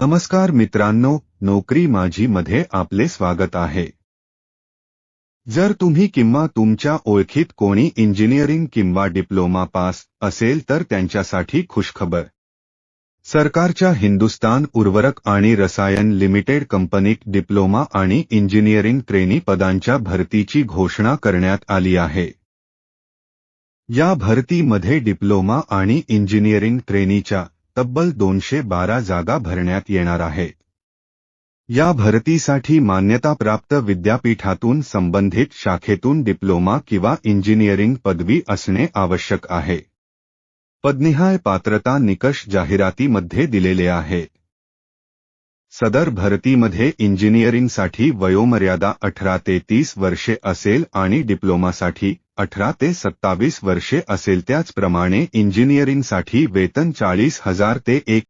नमस्कार मित्रांनो, नोकरी माझी मध्ये आपले स्वागत आहे। जर तुम्ही किंवा तुमच्या ओळखीत कोणी इंजिनिअरिंग किंवा डिप्लोमा पास असेल तर त्यांच्यासाठी खुशखबर। सरकारच्या हिंदुस्तान उर्वरक आणि रसायन लिमिटेड कंपनीत डिप्लोमा आणि इंजिनिअरिंग ट्रेनी पदांच्या भरतीची घोषणा करण्यात आली आहे। या भरतीमध्ये डिप्लोमा आणि इंजिनिअरिंग ट्रेनीच्या तब्बल 212 जागा भरण्यात येणार आहेत। या भरतीसाठी मान्यताप्राप्त विद्यापीठातून संबंधित शाखेतून डिप्लोमा किंवा इंजिनिअरिंग पदवी असणे आवश्यक आहे। पदनिहाय पात्रता निकष जाहिरातीमध्ये दिलेले आहेत। सदर भरतीमध्ये इंजिनिअरिंगसाठी वयोमर्यादा 18 ते 30 वर्षे असेल आणि डिप्लोमासाठी 18 ते 27 वर्षे असेल। त्याचप्रमाणे इंजिनिअरिंगसाठी वेतन 40,000 ते 1